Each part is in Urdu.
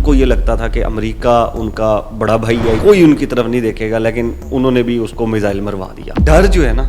کو یہ لگتا تھا کہ امریکہ ان کا بڑا بھائی ہے, کوئی ان کی طرف نہیں دیکھے گا, لیکن انہوں نے بھی اس کو میزائل مروا دیا. ڈر جو ہے نا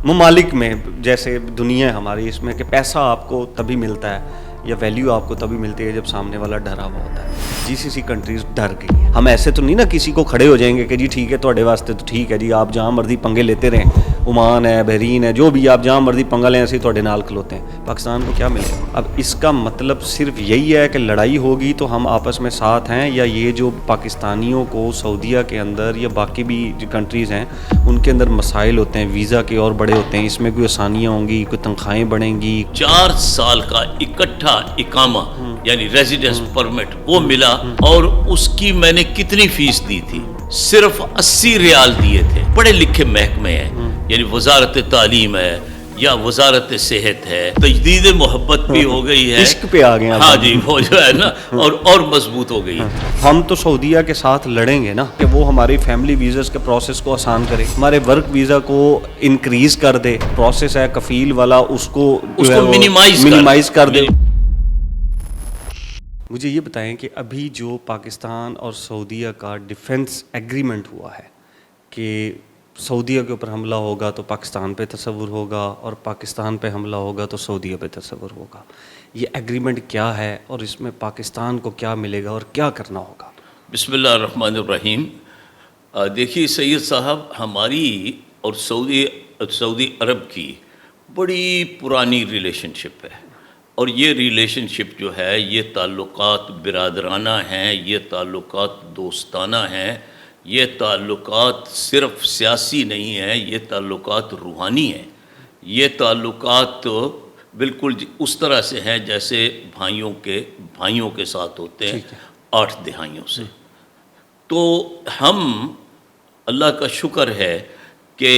ممالک میں, جیسے دنیا ہے ہماری, اس میں کہ پیسہ آپ کو تبھی ملتا ہے یا ویلیو آپ کو تبھی ملتی ہے جب سامنے والا ڈرا ہوا ہوتا ہے. GCC کنٹریز ڈر گئی ہیں. ہم ایسے تو نہیں نا کسی کو کھڑے ہو جائیں گے کہ جی ٹھیک ہے تھوڑے واسطے تو ٹھیک ہے جی, آپ جہاں مرضی پنگے لیتے رہیں, عمان ہے, بحرین ہے, جو بھی آپ جہاں مرضی پنگا لیں ایسے تھوڑے نال کھلوتے ہیں. پاکستان کو کیا ملے گا؟ اب اس کا مطلب صرف یہی ہے کہ لڑائی ہوگی تو ہم آپس میں ساتھ ہیں, یا یہ جو پاکستانیوں کو سعودیہ کے اندر یا باقی بھی جو کنٹریز ہیں ان کے اندر مسائل ہوتے ہیں, ویزا کے اور بڑے ہوتے ہیں, اس میں کوئی آسانیاں ہوں گی, کوئی تنخواہیں بڑھیں گی. 4 سال کا اکٹھا اقامہ یعنی ریزیڈنس پرمٹ وہ ملا, اور اس کی میں نے کتنی فیس دی تھی؟ صرف 80 ریال دیے تھے. پڑھے لکھے محکمے ہیں, یعنی وزارت تعلیم ہے یا وزارت صحت ہے, تجدید محبت بھی ہو گئی ہے, عشق پہ آ گئے ہیں. ہاں جی, وہ جو ہے نا اور مضبوط ہو گئی. ہم تو سعودیہ کے ساتھ لڑیں گے نا کہ وہ ہماری فیملی ویزاز کے پروسیس کو آسان کرے, ہمارے ورک ویزا کو انکریز کر دے, پروسیس ہے کفیل والا اس کو منیمائز کر دے. مجھے یہ بتائیں کہ ابھی جو پاکستان اور سعودیہ کا ڈیفنس ایگریمنٹ ہوا ہے کہ سعودیہ کے اوپر حملہ ہوگا تو پاکستان پہ تصور ہوگا, اور پاکستان پہ حملہ ہوگا تو سعودیہ پہ تصور ہوگا, یہ ایگریمنٹ کیا ہے اور اس میں پاکستان کو کیا ملے گا اور کیا کرنا ہوگا؟ بسم اللہ الرحمن الرحیم. دیکھیے سید صاحب, ہماری اور سعودی عرب کی بڑی پرانی ریلیشن شپ ہے, اور یہ ریلیشن شپ جو ہے یہ تعلقات برادرانہ ہیں, یہ تعلقات دوستانہ ہیں, یہ تعلقات صرف سیاسی نہیں ہیں, یہ تعلقات روحانی ہیں. یہ تعلقات بالکل اس طرح سے ہیں جیسے بھائیوں کے ساتھ ہوتے ہیں 8 دہائیوں سے. تو ہم, اللہ کا شکر ہے کہ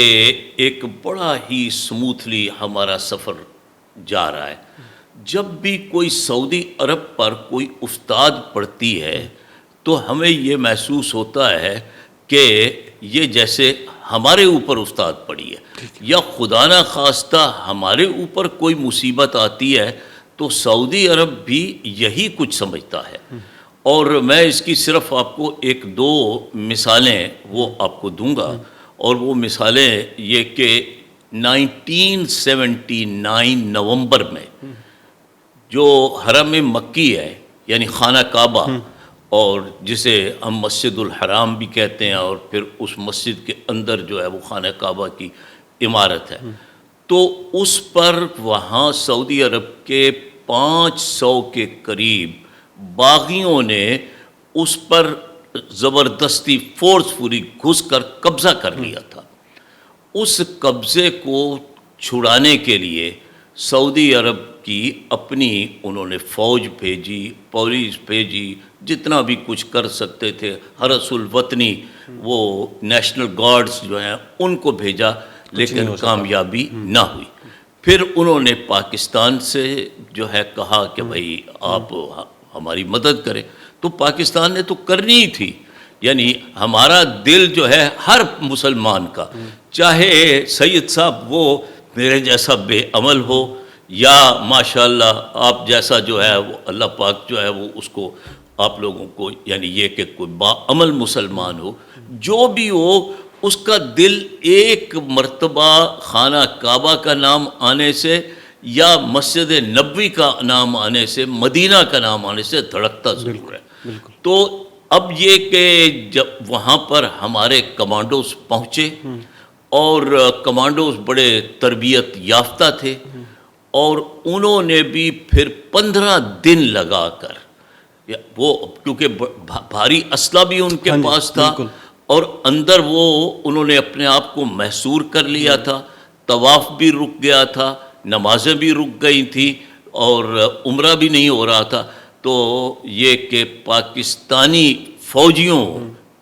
ایک بڑا ہی سموتھلی ہمارا سفر جا رہا ہے. جب بھی کوئی سعودی عرب پر کوئی افتاد پڑتی ہے تو ہمیں یہ محسوس ہوتا ہے کہ یہ جیسے ہمارے اوپر افتاد پڑی ہے, یا خدا نہ خواستہ ہمارے اوپر کوئی مصیبت آتی ہے تو سعودی عرب بھی یہی کچھ سمجھتا ہے. اور میں اس کی صرف آپ کو 1-2 مثالیں وہ آپ کو دوں گا, اور وہ مثالیں یہ کہ 1979 نومبر میں جو حرم مکی ہے یعنی خانہ کعبہ, اور جسے ہم مسجد الحرام بھی کہتے ہیں, اور پھر اس مسجد کے اندر جو ہے وہ خانہ کعبہ کی عمارت ہے, تو اس پر وہاں سعودی عرب کے 500 کے قریب باغیوں نے اس پر زبردستی فورسفلی گھس کر قبضہ کر لیا تھا. اس قبضے کو چھڑانے کے لیے سعودی عرب کی اپنی انہوں نے فوج بھیجی, پولیس بھیجی, جتنا بھی کچھ کر سکتے تھے, حرس الوطنی وہ نیشنل گارڈز جو ہیں ان کو بھیجا, لیکن کامیابی نہ ہوئی. پھر انہوں نے پاکستان سے جو ہے کہا کہ بھائی آپ ہماری مدد کریں, تو پاکستان نے تو کرنی ہی تھی. یعنی ہمارا دل جو ہے ہر مسلمان کا, چاہے سید صاحب وہ میرے جیسا بے عمل ہو یا ماشاءاللہ آپ جیسا جو ہے وہ اللہ پاک جو ہے وہ اس کو آپ لوگوں کو, یعنی یہ کہ کوئی با عمل مسلمان ہو, جو بھی ہو, اس کا دل ایک مرتبہ خانہ کعبہ کا نام آنے سے یا مسجد نبوی کا نام آنے سے, مدینہ کا نام آنے سے دھڑکتا ضرور ہے. تو اب یہ کہ جب وہاں پر ہمارے کمانڈوز پہنچے, اور کمانڈوز بڑے تربیت یافتہ تھے, اور انہوں نے بھی پھر 15 دن لگا کر, وہ کیونکہ بھاری اسلحہ بھی ان کے پاس تھا, اور اندر وہ انہوں نے اپنے آپ کو محصور کر لیا تھا, طواف بھی رک گیا تھا, نمازیں بھی رک گئی تھیں, اور عمرہ بھی نہیں ہو رہا تھا. تو یہ کہ پاکستانی فوجیوں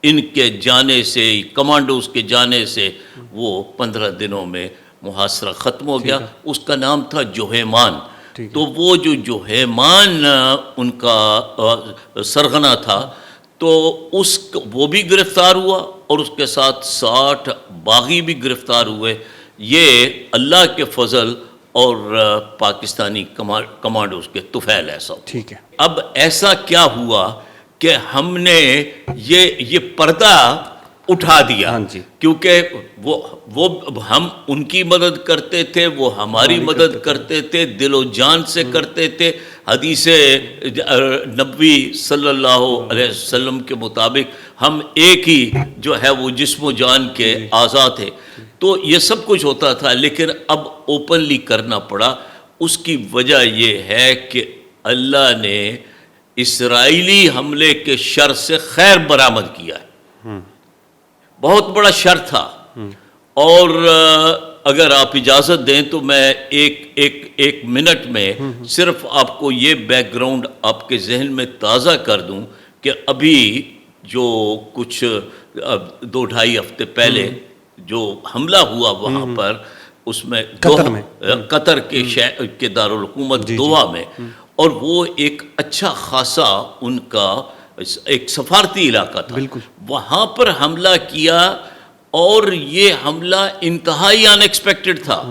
ان کے جانے سے, کمانڈوز کے جانے سے وہ 15 دنوں میں محاصرہ ختم ہو گیا. اس کا نام تھا جوہیمان. تو وہ جو جوہیمان ان کا سرغنہ تھا, تو وہ بھی گرفتار ہوا, اور اس کے ساتھ 60 باغی بھی گرفتار ہوئے. یہ اللہ کے فضل اور پاکستانی کمانڈوز کے طفیل ایسا. ٹھیک ہے. اب ایسا کیا ہوا کہ ہم نے یہ پردہ اٹھا دیا. ہاں جی. کیونکہ وہ ہم ان کی مدد کرتے تھے, وہ ہماری مدد کرتے تھے, دل و جان سے کرتے تھے. حدیث نبوی صلی اللہ علیہ وسلم کے مطابق ہم ایک ہی جو ہے وہ جسم و جان کے اعضاء تھے. تو یہ سب کچھ ہوتا تھا, لیکن اب اوپنلی کرنا پڑا. اس کی وجہ یہ ہے کہ اللہ نے اسرائیلی حملے کے شر سے خیر برآمد کیا ہے. بہت بڑا شر تھا. اور اگر آپ اجازت دیں تو میں ایک منٹ میں صرف آپ کو یہ بیک گراؤنڈ آپ کے ذہن میں تازہ کر دوں کہ ابھی جو کچھ 2-2.5 ہفتے پہلے جو حملہ ہوا وہاں پر, اس میں قطر کے دارالحکومت دوحہ میں, اور وہ ایک اچھا خاصا ان کا ایک سفارتی علاقہ تھا. وہاں پر حملہ کیا, اور یہ حملہ انتہائی ان ایکسپیکٹڈ تھا.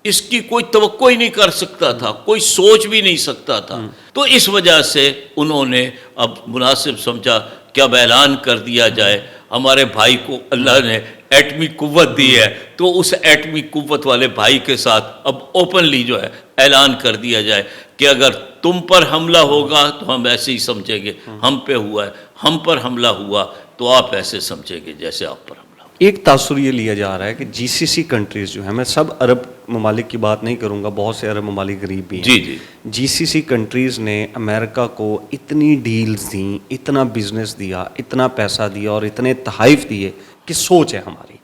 اس کی کوئی توقع ہی نہیں کر سکتا تھا, کوئی سوچ بھی نہیں سکتا تھا. تو اس وجہ سے انہوں نے اب مناسب سمجھا کہ اب اعلان کر دیا جائے. ہمارے بھائی کو اللہ نے ایٹمی قوت دی ہے, تو اس ایٹمی قوت والے بھائی کے ساتھ اب اوپنلی جو ہے اعلان کر دیا جائے کہ اگر تم پر حملہ ہوگا تو ہم ایسے ہی سمجھیں گے ہم پہ ہوا ہے, ہم پر حملہ ہوا تو آپ ایسے سمجھیں گے جیسے آپ پر حملہ. ایک تاثر یہ لیا جا رہا ہے کہ جی سی سی کنٹریز جو ہیں, میں سب عرب ممالک کی بات نہیں کروں گا, بہت سے عرب ممالک غریب بھی ہیں. جی سی سی کنٹریز نے امریکہ کو اتنی ڈیلز دیں, اتنا بزنس دیا, اتنا پیسہ دیا اور اتنے تحائف دیے کہ سوچ ہے ہماری.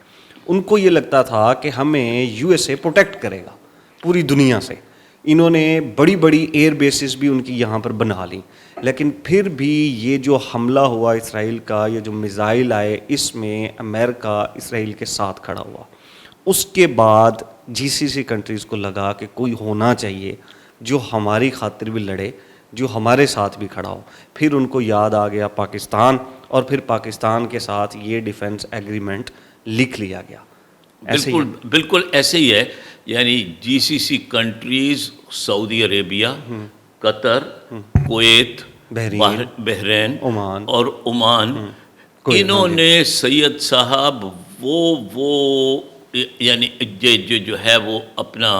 ان کو یہ لگتا تھا کہ ہمیں یو ایس اے پروٹیکٹ کرے گا پوری دنیا سے. انہوں نے بڑی بڑی ایئر بیسز بھی ان کی یہاں پر بنا لیں, لیکن پھر بھی یہ جو حملہ ہوا اسرائیل کا, یہ جو میزائل آئے, اس میں امریکہ اسرائیل کے ساتھ کھڑا ہوا. اس کے بعد جی سی سی کنٹریز کو لگا کہ کوئی ہونا چاہیے جو ہماری خاطر بھی لڑے, جو ہمارے ساتھ بھی کھڑا ہو. پھر ان کو یاد آ گیا پاکستان, اور پھر پاکستان کے ساتھ یہ ڈیفنس ایگریمنٹ لکھ لیا گیا. بالکل ایسے ہی ہے. یعنی جی سی سی کنٹریز, سعودی عربیہ, قطر, کویت, بحرین اور عمان, انہوں نے سید صاحب وہ یعنی جو ہے وہ اپنا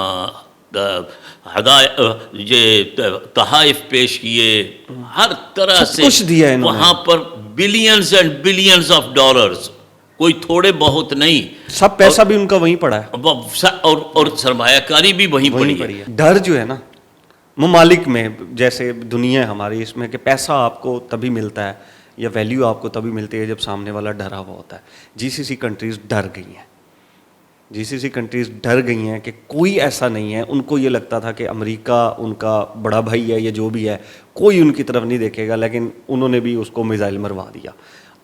تحائف پیش کیے, ہر طرح سے وہاں پر billions and billions of dollars, کوئی تھوڑے بہت نہیں, سب پیسہ بھی ان کا وہیں پڑا ہے, اور سرمایہ کاری بھی وہیں پڑی ہے. ڈر جو ہے نا ممالک میں, جیسے دنیا ہے ہماری, اس میں کہ پیسہ آپ کو تبھی ملتا ہے یا ویلیو آپ کو تبھی ملتی ہے جب سامنے والا ڈرا ہوا ہوتا ہے. جی سی سی کنٹریز ڈر گئی ہیں, جی سی سی کنٹریز ڈر گئی ہیں کہ کوئی ایسا نہیں ہے. ان کو یہ لگتا تھا کہ امریکہ ان کا بڑا بھائی ہے یا جو بھی ہے, کوئی ان کی طرف نہیں دیکھے گا, لیکن انہوں نے بھی اس کو میزائل مروا دیا.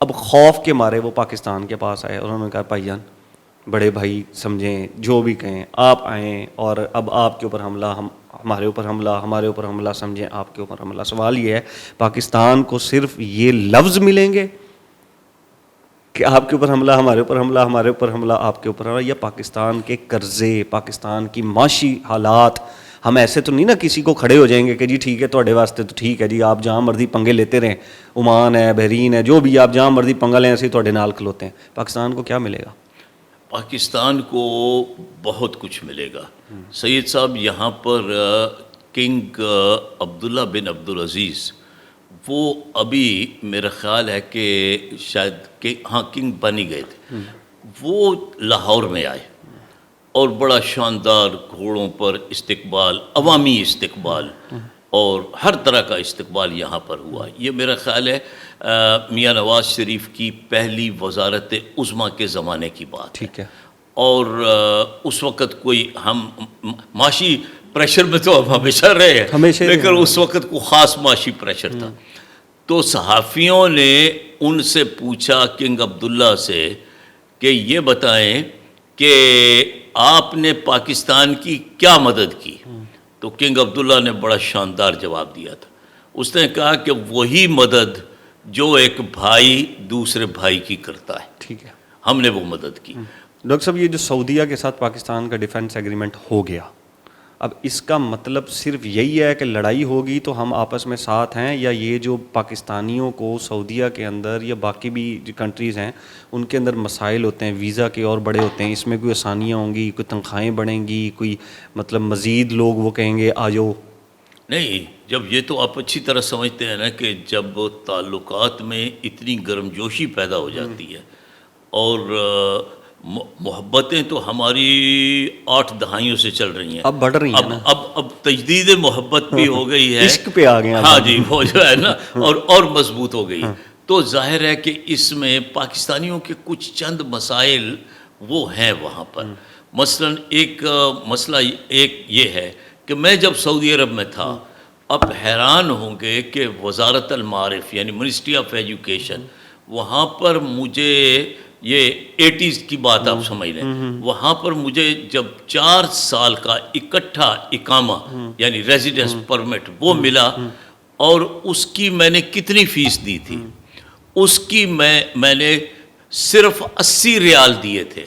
اب خوف کے مارے وہ پاکستان کے پاس آئے, اور انہوں نے کہا بھائی جان, بڑے بھائی سمجھیں, جو بھی کہیں, آپ آئیں اور اب آپ کے اوپر حملہ, ہمارے اوپر حملہ, ہمارے اوپر حملہ, سمجھیں آپ کے اوپر حملہ. سوال یہ ہے پاکستان کو صرف یہ لفظ ملیں گے کہ آپ کے اوپر حملہ, ہمارے اوپر حملہ, ہمارے اوپر حملہ, آپ کے اوپر حملہ, یا پاکستان کے قرضے, پاکستان کی معاشی حالات. ہم ایسے تو نہیں نا کسی کو کھڑے ہو جائیں گے کہ جی ٹھیک ہے تھوڑے واسطے تو ٹھیک ہے جی, آپ جہاں مرضی پنگے لیتے رہیں, عمان ہے, بحرین ہے, جو بھی آپ جہاں مرضی پنگا لیں, ایسے ہی تھوڑے نال کھلوتے ہیں. پاکستان کو کیا ملے گا؟ پاکستان کو بہت کچھ ملے گا. سید صاحب, یہاں پر کنگ عبداللہ بن عبدالعزیز, وہ ابھی میرا خیال ہے کہ شاید ہاں کنگ بن ہی گئے تھے, وہ لاہور میں آئے اور بڑا شاندار گھوڑوں پر استقبال, عوامی استقبال اور ہر طرح کا استقبال یہاں پر ہوا. یہ میرا خیال ہے میاں نواز شریف کی پہلی وزارت عظمیٰ کے زمانے کی بات. ٹھیک ہے. اور اس وقت کوئی ہم معاشی پریشر میں تو ہمیشہ رہے ہیں, لیکن اس وقت کو خاص معاشی پریشر تھا. تو صحافیوں نے ان سے پوچھا کنگ عبداللہ سے کہ یہ بتائیں کہ آپ نے پاکستان کی کیا مدد کی. تو کنگ عبداللہ نے بڑا شاندار جواب دیا تھا. اس نے کہا کہ وہی مدد جو ایک بھائی دوسرے بھائی کی کرتا ہے, ٹھیک ہے, ہم نے وہ مدد کی. ڈاکٹر صاحب, یہ جو سعودیہ کے ساتھ پاکستان کا ڈیفنس ایگریمنٹ ہو گیا, اب اس کا مطلب صرف یہی ہے کہ لڑائی ہوگی تو ہم آپس میں ساتھ ہیں، یا یہ جو پاکستانیوں کو سعودیہ کے اندر یا باقی بھی جو کنٹریز ہیں ان کے اندر مسائل ہوتے ہیں ویزا کے اور بڑے ہوتے ہیں، اس میں کوئی آسانیاں ہوں گی، کوئی تنخواہیں بڑھیں گی، کوئی مطلب مزید لوگ وہ کہیں گے آ جاؤ؟ نہیں، جب یہ تو آپ اچھی طرح سمجھتے ہیں نا کہ جب تعلقات میں اتنی گرم جوشی پیدا ہو جاتی ہے اور محبتیں تو ہماری 8 دہائیوں سے چل رہی ہیں، اب بڑھ رہی ہیں نا، اب تجدید محبت بھی ہو گئی ہے، عشق پہ آ گئے ہیں، ہاں جی، وہ جو ہے نا اور مضبوط ہو گئی، تو ظاہر ہے کہ اس میں پاکستانیوں کے کچھ چند مسائل وہ ہیں وہاں پر. مثلا ایک مسئلہ ایک یہ ہے کہ میں جب سعودی عرب میں تھا، اب حیران ہوں گے کہ وزارت المعارف یعنی منسٹری آف ایجوکیشن، وہاں پر مجھے یہ 80s کی بات آپ سمجھ لیں، وہاں پر مجھے جب 4 سال کا اکٹھا اقامہ یعنی ریزیڈنس پرمٹ وہ ملا، اور اس کی میں نے کتنی فیس دی تھی، اس کی میں نے صرف 80 ریال دیے تھے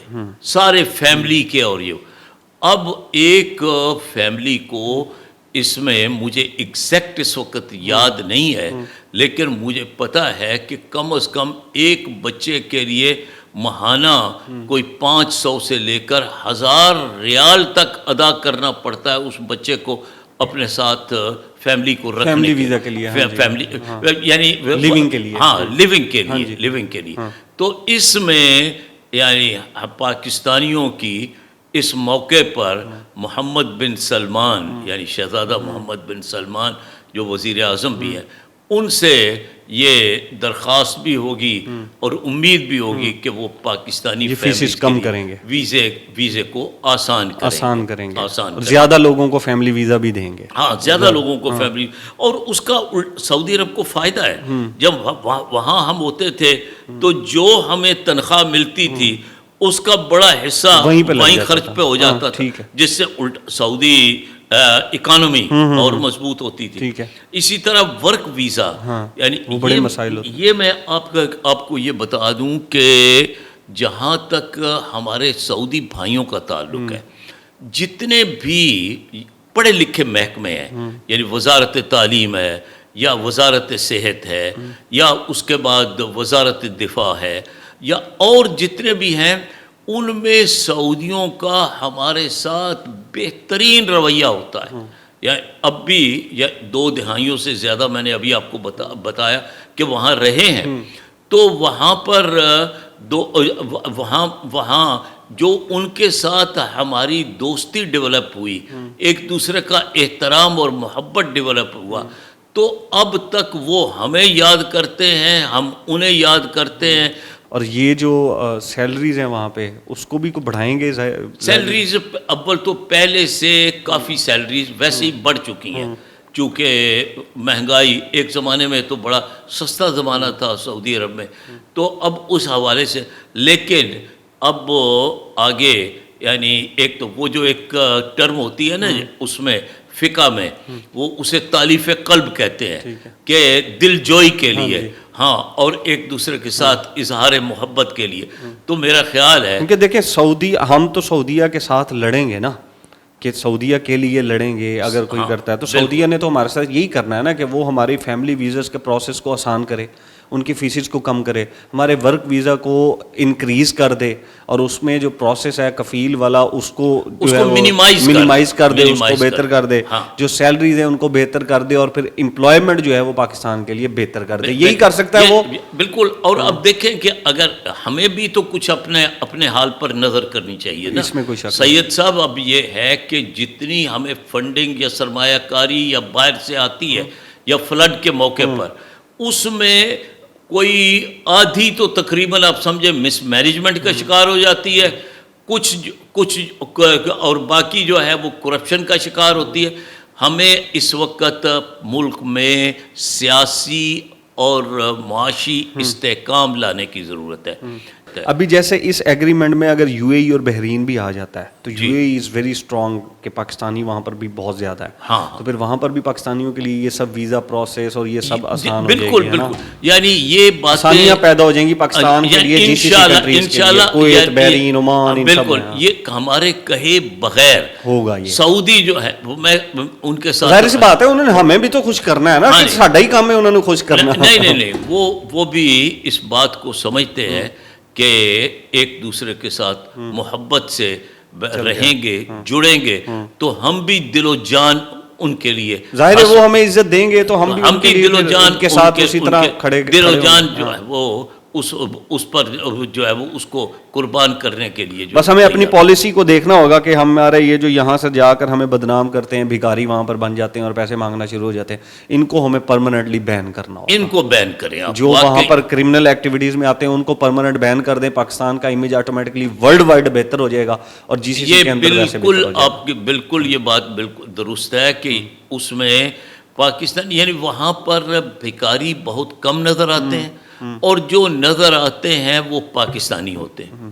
سارے فیملی کے. اور یہ اب ایک فیملی کو اس میں مجھے ایگزیکٹ اس وقت یاد نہیں ہے، لیکن مجھے پتا ہے کہ کم از کم ایک بچے کے لیے ماہانہ کوئی 500 سے لے کر 1000 ریال تک ادا کرنا پڑتا ہے اس بچے کو اپنے ساتھ فیملی کو رکھنے، فیملی ویزا کے لیے، فیملی یعنی لیونگ کے لیے، ہاں لیونگ کے لیے. تو اس میں یعنی پاکستانیوں کی اس موقع پر محمد بن سلمان یعنی شہزادہ محمد بن سلمان جو وزیر اعظم بھی ہیں، ان سے یہ درخواست بھی ہوگی اور امید بھی ہوگی کہ وہ پاکستانی فیسز کم کریں گے، ویزے کو آسان کریں گے، زیادہ لوگوں کو فیملی ویزا بھی دیں گے. ہاں، زیادہ لوگوں کو فیملی، اور اس کا سعودی عرب کو فائدہ ہے. جب وہاں ہم ہوتے تھے تو جو ہمیں تنخواہ ملتی تھی اس کا بڑا حصہ وہیں خرچ پہ ہو جاتا تھا، جس سے سعودی اکانومی اور مضبوط ہوتی تھی. اسی طرح ورک ویزا، یعنی یہ میں آپ کو یہ بتا دوں کہ جہاں تک ہمارے سعودی بھائیوں کا تعلق ہے، جتنے بھی پڑھے لکھے محکمے ہیں، یعنی وزارت تعلیم ہے یا وزارت صحت ہے یا اس کے بعد وزارت دفاع ہے یا اور جتنے بھی ہیں، ان میں سعودیوں کا ہمارے ساتھ بہترین رویہ ہوتا ہے. یا اب بھی یا 2 دہائیوں سے زیادہ میں نے ابھی آپ کو بتایا کہ وہاں رہے ہیں، تو وہاں پر وہاں جو ان کے ساتھ ہماری دوستی ڈیولپ ہوئی، ایک دوسرے کا احترام اور محبت ڈیولپ ہوا، تو اب تک وہ ہمیں یاد کرتے ہیں، ہم انہیں یاد کرتے ہیں. اور یہ جو سیلریز ہیں وہاں پہ اس کو بھی بڑھائیں گے؟ سیلریز اول تو پہلے سے کافی سیلریز ویسے ہی بڑھ چکی ہیں، چونکہ مہنگائی ایک زمانے میں تو بڑا سستا زمانہ تھا سعودی عرب میں، تو اب اس حوالے سے. لیکن اب آگے یعنی ایک تو وہ جو ایک ٹرم ہوتی ہے نا اس میں فقہ میں، وہ اسے تالیف قلب کہتے ہیں کہ دل جوئی کے لیے، ہاں، اور ایک دوسرے کے ساتھ اظہار محبت کے لیے. تو میرا خیال ہے کیونکہ دیکھیں ہم تو سعودیہ کے ساتھ لڑیں گے نا، کہ سعودیہ کے لیے لڑیں گے. اگر کوئی کرتا ہے تو سعودیہ نے تو ہمارے ساتھ یہی کرنا ہے نا کہ وہ ہماری فیملی ویزاز کے پروسیس کو آسان کرے، ان کی فیسز کو کم کرے، ہمارے ورک ویزا کو انکریز کر دے، اور اس میں جو پروسیس ہے کفیل والا اس کو منیمائز کر دے، اس کو بہتر کر دے، جو سیلریز ہیں ان کو بہتر کر دے، اور پھر امپلائمنٹ جو ہے وہ پاکستان کے لیے بہتر کر دے. یہی کر سکتا ہے وہ. بالکل. اور اب دیکھیں کہ اگر ہمیں بھی تو کچھ اپنے حال پر نظر کرنی چاہیے نا. اس میں کوئی شک سید صاحب، اب یہ ہے کہ جتنی ہمیں فنڈنگ یا سرمایہ کاری یا باہر سے آتی ہے یا فلڈ کے موقع پر، اس میں کوئی آدھی تو تقریباً آپ سمجھے مس مینجمنٹ کا شکار ہو جاتی ہے، کچھ اور باقی جو ہے وہ کرپشن کا شکار ہوتی ہے. ہمیں اس وقت ملک میں سیاسی اور معاشی استحکام لانے کی ضرورت ہے. سکتا ہے. ابھی جیسے اس ایگریمنٹ میں اگر یو اے ای اور بحرین بھی آ جاتا ہے تو جی. U A E is very strong کہ پاکستانی وہاں پر بھی بہت زیادہ ہے. ہاں. تو پھر وہاں پر بھی پاکستانیوں کے لیے یہ سب ویزا پروسیس اور یہ سب آسان ہو جائے بالکل گی, ہے نا, بالکل, یعنی یہ باتیں آسانیاں پیدا ہو جائیں گی پاکستان کے لیے, جی سی سی کنٹریز کے لیے, کویت, بحرین, عمان, ان سب بالکل. یہ ہمارے کہے بغیر ہوگا. یہ سعودی جو ہے وہ میں ان کے ساتھ ظاہر سی بات ہے, انہوں نے ہمیں بھی تو خوش کرنا ہے نا, کہ ساڈا ہی کام ہے انہوں نے خوش کرنا. نہیں, وہ بھی اس بات کو سمجھتے ہیں کہ ایک دوسرے کے ساتھ محبت سے رہیں گے, جڑیں گے, تو ہم بھی دل و جان ان کے لیے, ظاہر ہے وہ ہمیں عزت دیں گے تو ہم بھی دل و جان ان کے ساتھ اسی طرح کھڑے, دل و جان جو ہے وہ اس پر جو ہے وہ اس کو قربان کرنے کے لیے. بس ہمیں اپنی پالیسی کو دیکھنا ہوگا کہ ہمارے یہ جو یہاں سے جا کر ہمیں بدنام کرتے ہیں, بھکاری وہاں پر بن جاتے ہیں اور پیسے مانگنا شروع ہو جاتے ہیں, ان کو ہمیں پرماننٹلی بین کرنا ہوگا. ان کو بین کریں آپ, جو وہاں پر کرمنل ایکٹیویٹیز میں آتے ہیں ان کو پرماننٹ بین کر دیں. پاکستان کا امیج آٹومیٹکلی ورلڈ وائڈ بہتر ہو جائے گا, اور جی سی سی کے اندر ویسے بہتر ہو جائے گا. آپ کی بالکل یہ بات بالکل درست ہے کہ اس میں پاکستان, یعنی وہاں پر بھکاری بہت کم نظر آتے ہیں, اور جو نظر آتے ہیں وہ پاکستانی ہوتے ہیں.